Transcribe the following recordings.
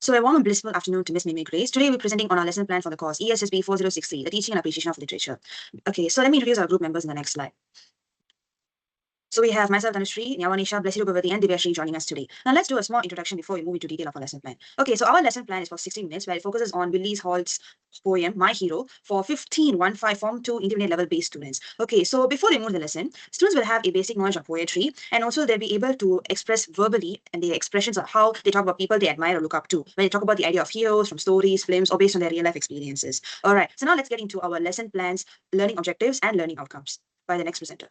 So a warm and blissful afternoon to Miss Mimi Grace. Today we're presenting on our lesson plan for the course ESSB 4063, the Teaching and Appreciation of Literature. Okay, so let me introduce our group members in the next slide. So we have myself, Tanushree, Nyawanisha, Blessed Rupavati, and Divyashri joining us today. Now let's do a small introduction before we move into detail of our lesson plan. Okay, so our lesson plan is for 60 minutes where it focuses on Willis Hall's poem, My Hero, for 15 Form 2 intermediate level based students. Okay, so before they move the lesson, students will have a basic knowledge of poetry and also they'll be able to express verbally and the expressions of how they talk about people they admire or look up to. When they talk about the idea of heroes from stories, films, or based on their real life experiences. All right, so now let's get into our lesson plans, learning objectives, and learning outcomes by the next presenter.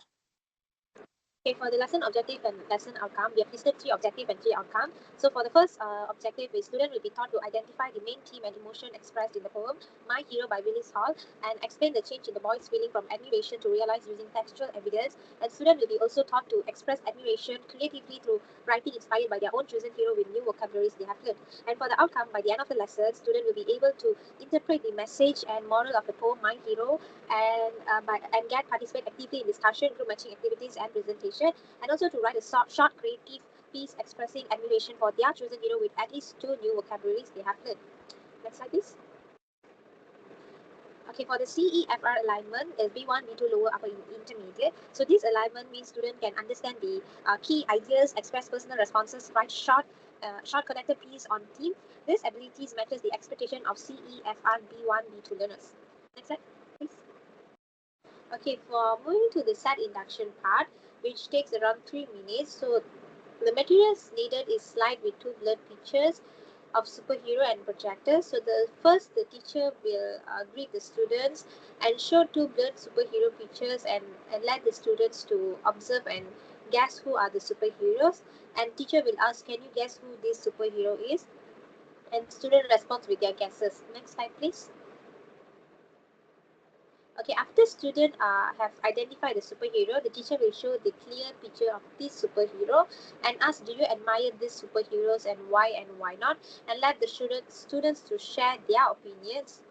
Okay, for the lesson objective and lesson outcome, we have listed 3 objective and 3 outcome. So for the first objective, the student will be taught to identify the main theme and emotion expressed in the poem, My Hero by Willis Hall, and explain the change in the boy's feeling from admiration to realize using textual evidence. And student will be also taught to express admiration creatively through writing inspired by their own chosen hero with new vocabularies they have learned. And for the outcome, by the end of the lesson, student will be able to interpret the message and moral of the poem, My Hero, and get participate actively in discussion, group matching activities, and presentation. And also to write a short creative piece expressing admiration for their chosen hero with at least 2 new vocabularies they have learned. Next slide, please. Okay, for the CEFR alignment is B1, B2, lower, upper, intermediate. So this alignment means student can understand the key ideas, express personal responses, write short connected piece on theme. These abilities matches the expectation of CEFR B1, B2 learners. Next slide, please. Okay, for moving to the set induction part, which takes around 3 minutes. So the materials needed is slide with 2 blurred pictures of superhero and projectors. So the teacher will greet the students and show 2 blurred superhero pictures and let the students to observe and guess who are the superheroes. And teacher will ask, can you guess who this superhero is? And student responds with their guesses. Next slide, please. Okay, after students have identified the superhero, the teacher will show the clear picture of this superhero and ask, do you admire these superheroes and why not? And let the students to share their opinions.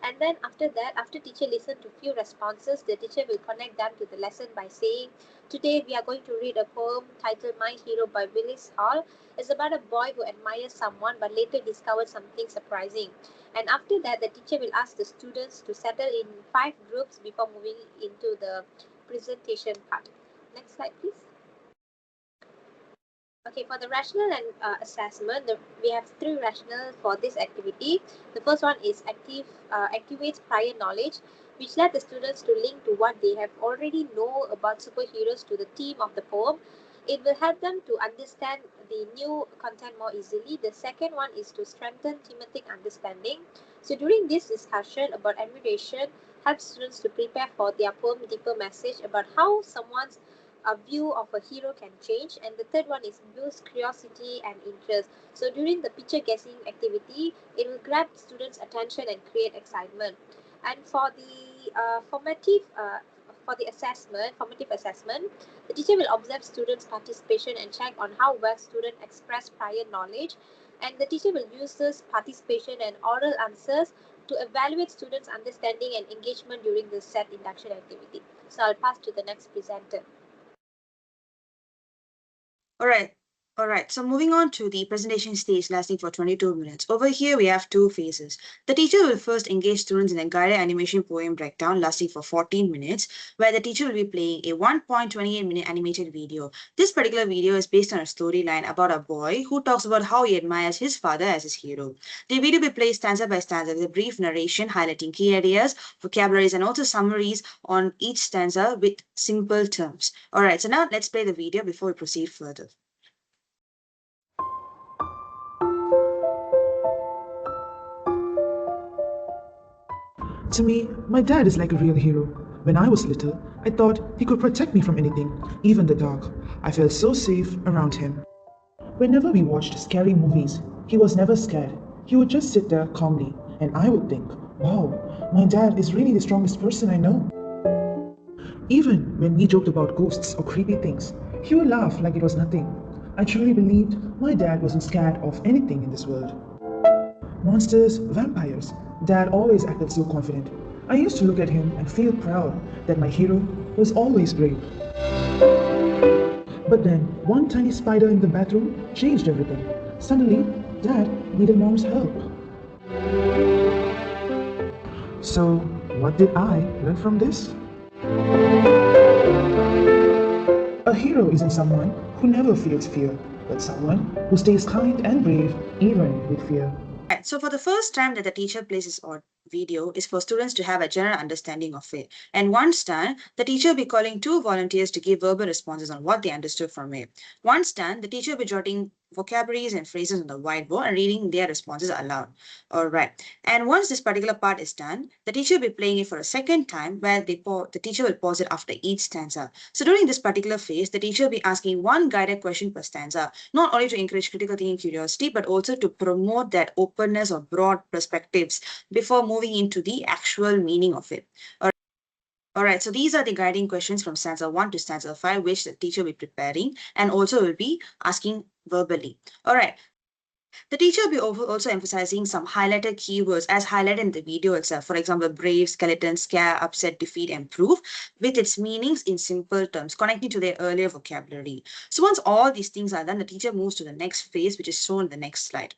And then after that, after teacher listen to few responses, the teacher will connect them to the lesson by saying, today we are going to read a poem titled My Hero by Willis Hall. It's about a boy who admires someone but later discovers something surprising. And after that, the teacher will ask the students to settle in 5 groups before moving into the presentation part. Next slide, please. Okay, for the rational and assessment, we have 3 rationale for this activity. The first one is activates prior knowledge, which let the students to link to what they have already know about superheroes to the theme of the poem. It will help them to understand the new content more easily. The second one is to strengthen thematic understanding. So during this discussion about admiration, help students to prepare for their poem deeper message about how someone's view of a hero can change. And the third one is boost curiosity and interest. So during the picture guessing activity, it will grab students' attention and create excitement. And for the formative assessment, the teacher will observe students' participation and check on how well students express prior knowledge. And the teacher will use this participation and oral answers to evaluate students' understanding and engagement during the set induction activity. So I'll pass to the next presenter. All right. So moving on to the presentation stage lasting for 22 minutes. Over here, we have 2 phases. The teacher will first engage students in a guided animation poem breakdown lasting for 14 minutes, where the teacher will be playing a 1.28-minute animated video. This particular video is based on a storyline about a boy who talks about how he admires his father as his hero. The video will be played stanza by stanza with a brief narration highlighting key ideas, vocabularies, and also summaries on each stanza with simple terms. All right, so now let's play the video before we proceed further. To me, my dad is like a real hero. When I was little, I thought he could protect me from anything, even the dark. I felt so safe around him. Whenever we watched scary movies, he was never scared. He would just sit there calmly, and I would think, wow, my dad is really the strongest person I know. Even when we joked about ghosts or creepy things, he would laugh like it was nothing. I truly believed my dad wasn't scared of anything in this world. Monsters, vampires, Dad always acted so confident. I used to look at him and feel proud that my hero was always brave. But then, one tiny spider in the bathroom changed everything. Suddenly, Dad needed mom's help. So, what did I learn from this? A hero isn't someone who never feels fear, but someone who stays kind and brave even with fear. Right, so for the first time that the teacher places on video is for students to have a general understanding of it. And once done, the teacher will be calling two volunteers to give verbal responses on what they understood from it. Once done, the teacher will be jotting vocabularies and phrases on the whiteboard and reading their responses aloud. All right. And once this particular part is done, the teacher will be playing it for a second time where the teacher will pause it after each stanza. So during this particular phase, the teacher will be asking one guided question per stanza, not only to encourage critical thinking curiosity, but also to promote that openness or broad perspectives before moving into the actual meaning of it. All right, so these are the guiding questions from stanza 1 to stanza 5, which the teacher will be preparing and also will be asking verbally. All right. The teacher will be also emphasizing some highlighted keywords as highlighted in the video itself. For example, brave, skeleton, scare, upset, defeat, and proof, with its meanings in simple terms, connecting to their earlier vocabulary. So once all these things are done, the teacher moves to the next phase, which is shown in the next slide.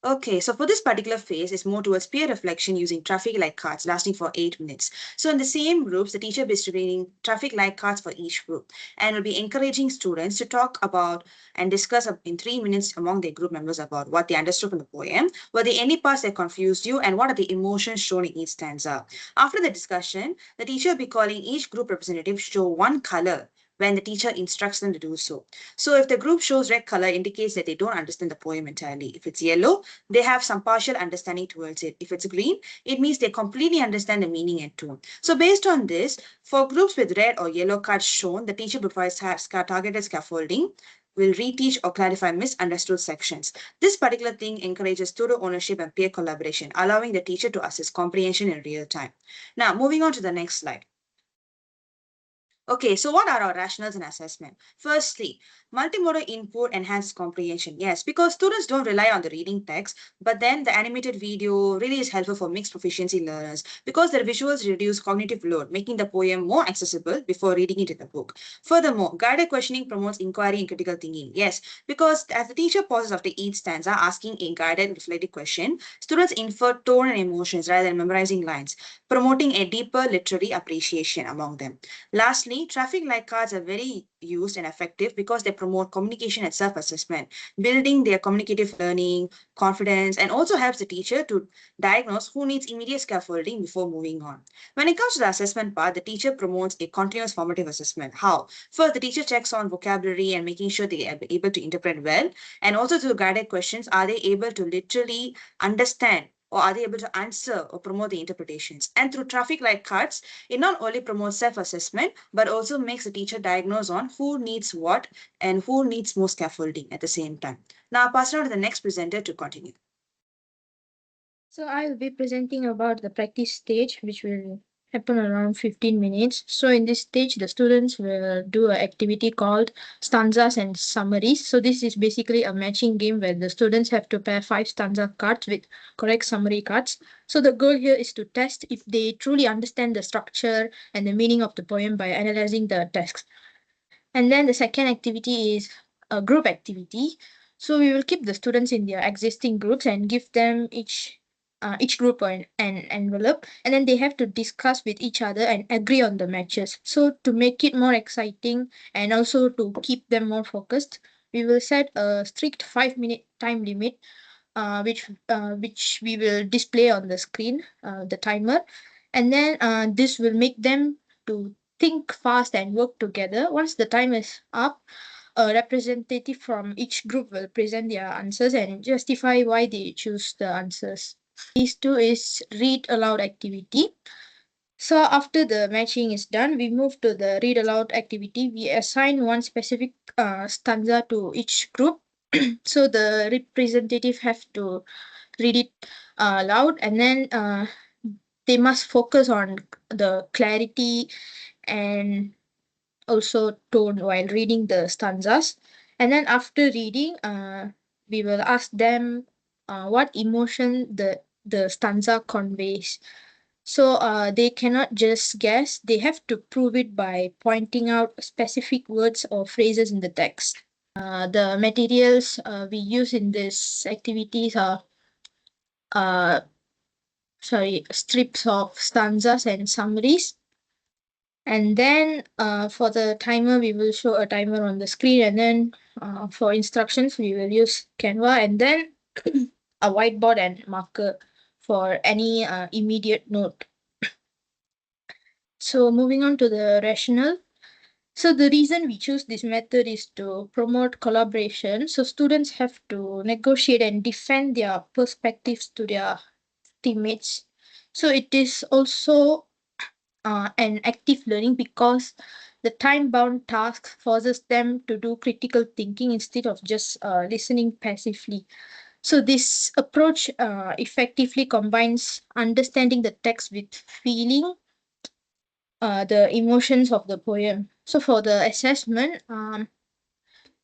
Okay, so for this particular phase, it's more towards peer reflection using traffic light cards lasting for 8 minutes. So in the same groups, the teacher will be distributing traffic light cards for each group and will be encouraging students to talk about and discuss in 3 minutes among their group members about what they understood from the poem, were there any parts that confused you, and what are the emotions shown in each stanza. After the discussion, the teacher will be calling each group representative to show one color when the teacher instructs them to do so. So if the group shows red color, indicates that they don't understand the poem entirely. If it's yellow, they have some partial understanding towards it. If it's green, it means they completely understand the meaning and tone. So based on this, for groups with red or yellow cards shown, the teacher provides targeted scaffolding, will reteach or clarify misunderstood sections. This particular thing encourages student ownership and peer collaboration, allowing the teacher to assess comprehension in real time. Now, moving on to the next slide. Okay, so what are our rationals in assessment? Firstly, multimodal input enhances comprehension. Yes, because students don't rely on the reading text, but then the animated video really is helpful for mixed proficiency learners because their visuals reduce cognitive load, making the poem more accessible before reading it in the book. Furthermore, guided questioning promotes inquiry and critical thinking. Yes, because as the teacher pauses after each stanza asking a guided reflective question, students infer tone and emotions rather than memorizing lines, promoting a deeper literary appreciation among them. Lastly, traffic light cards are very used and effective because they promote communication and self-assessment, building their communicative learning, confidence, and also helps the teacher to diagnose who needs immediate scaffolding before moving on. When it comes to the assessment part, the teacher promotes a continuous formative assessment. How? First, the teacher checks on vocabulary and making sure they are able to interpret well, and also through guided questions, are they able to literally understand or are they able to answer or promote the interpretations? And through traffic light cards, it not only promotes self-assessment, but also makes the teacher diagnose on who needs what and who needs more scaffolding at the same time. Now I'll pass it on to the next presenter to continue. So I will be presenting about the practice stage, which will happen around 15 minutes. So in this stage, the students will do an activity called stanzas and summaries. So this is basically a matching game where the students have to pair 5 stanza cards with correct summary cards. So the goal here is to test if they truly understand the structure and the meaning of the poem by analyzing the text. And then the second activity is a group activity. So we will keep the students in their existing groups and give them each group an envelope, and then they have to discuss with each other and agree on the matches. So to make it more exciting and also to keep them more focused, we will set a strict 5-minute time limit, which we will display on the screen, the timer, and then this will make them to think fast and work together. Once the time is up, a representative from each group will present their answers and justify why they choose the answers. Phase 2 is read aloud activity. So after the matching is done, we move to the read aloud activity. We assign one specific stanza to each group. So the representative have to read it loud, and then they must focus on the clarity and also tone while reading the stanzas. And then after reading, we will ask them what emotion the stanza conveys. So they cannot just guess, they have to prove it by pointing out specific words or phrases in the text. the materials we use in this activities are strips of stanzas and summaries. And then for the timer, we will show a timer on the screen. And then for instructions, we will use Canva and then a whiteboard and marker for any immediate note. So moving on to the rationale. So the reason we choose this method is to promote collaboration. So students have to negotiate and defend their perspectives to their teammates. So it is also an active learning because the time-bound task forces them to do critical thinking instead of just listening passively. So this approach effectively combines understanding the text with feeling the emotions of the poem. So for the assessment,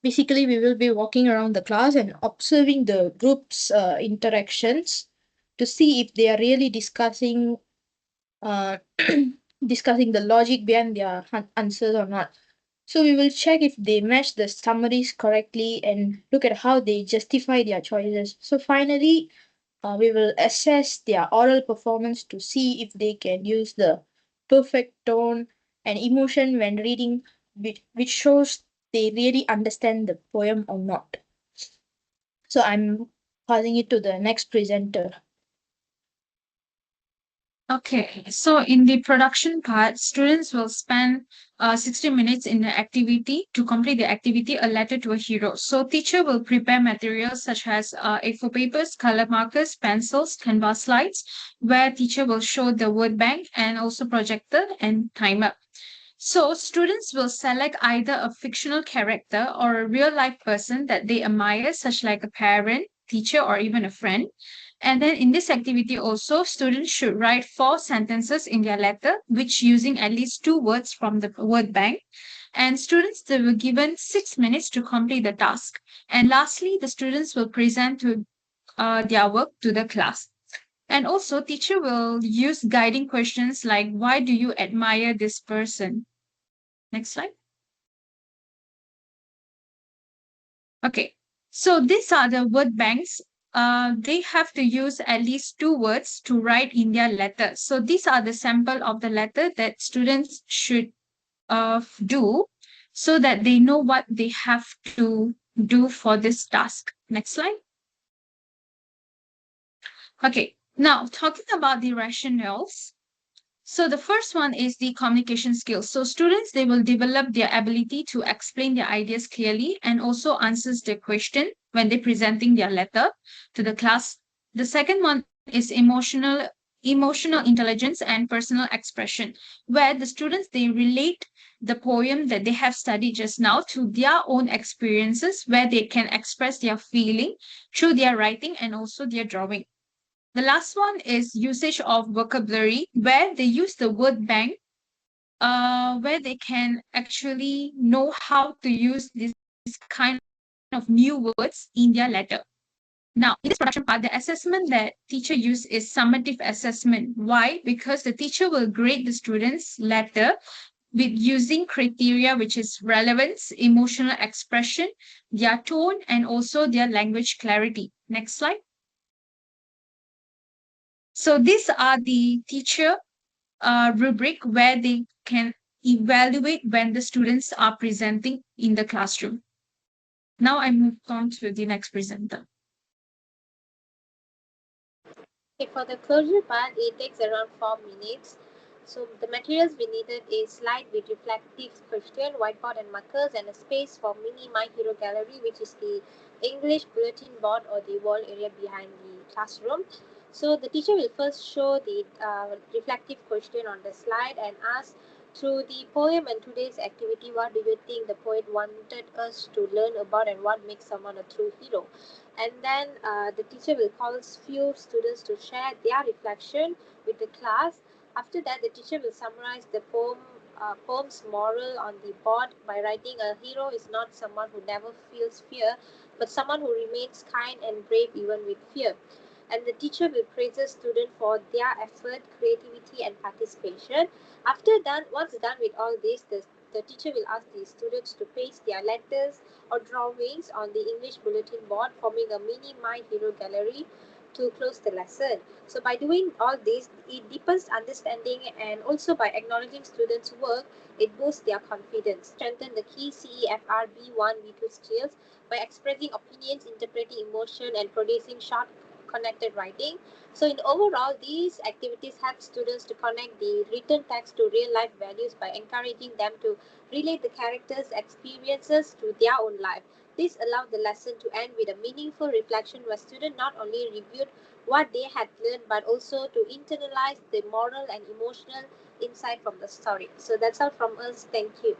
basically we will be walking around the class and observing the group's interactions to see if they are really discussing discussing the logic behind their answers or not. So we will check if they match the summaries correctly and look at how they justify their choices. So finally, we will assess their oral performance to see if they can use the perfect tone and emotion when reading, which shows they really understand the poem or not. So I'm passing it to the next presenter. Okay, so in the production part, students will spend 60 minutes in the activity to complete the activity, a letter to a hero. So teacher will prepare materials such as A4 papers, color markers, pencils, canvas slides, where teacher will show the word bank and also projector and timer. So students will select either a fictional character or a real life person that they admire, such like a parent, teacher, or even a friend. And then in this activity also, students should write 4 sentences in their letter, which using at least 2 words from the word bank. And students, they were given 6 minutes to complete the task. And lastly, the students will present to their work to the class. And also, teacher will use guiding questions like, why do you admire this person? Next slide. Okay, so these are the word banks. They have to use at least 2 words to write in their letter. So these are the sample of the letter that students should do so that they know what they have to do for this task. Next slide. Okay, now talking about the rationales. So the first one is the communication skills. So students, they will develop their ability to explain their ideas clearly and also answers the question when they're presenting their letter to the class. The second one is emotional intelligence and personal expression, where the students, they relate the poem that they have studied just now to their own experiences, where they can express their feeling through their writing and also their drawing. The last one is usage of vocabulary, where they use the word bank, where they can actually know how to use this kind of new words in their letter. Now, in this production part, the assessment that teacher use is summative assessment. Why? Because the teacher will grade the student's letter with using criteria which is relevance, emotional expression, their tone, and also their language clarity. Next slide. So these are the teacher rubric where they can evaluate when the students are presenting in the classroom. Now I move on to the next presenter. Okay, for the closure part, it takes around 4 minutes. So the materials we needed is slide with reflective question, whiteboard and markers, and a space for mini My Hero Gallery, which is the English bulletin board or the wall area behind the classroom. So the teacher will first show the reflective question on the slide and ask, through the poem and today's activity, what do you think the poet wanted us to learn about and what makes someone a true hero? And then the teacher will call few students to share their reflection with the class. After that, the teacher will summarize the poem's moral on the board by writing, a hero is not someone who never feels fear, but someone who remains kind and brave even with fear. And the teacher will praise the student for their effort, creativity, and participation. After that, once done with all this, the the teacher will ask the students to paste their letters or drawings on the English bulletin board, forming a mini My Hero gallery to close the lesson. So by doing all this, it deepens understanding, and also by acknowledging students' work, it boosts their confidence. Strengthen the key CEFR B1, B2 skills by expressing opinions, interpreting emotion, and producing short connected writing. So in overall, these activities help students to connect the written text to real life values by encouraging them to relate the characters' experiences to their own life. This allowed the lesson to end with a meaningful reflection where students not only reviewed what they had learned but also to internalize the moral and emotional insight from the story. So that's all from us. Thank you.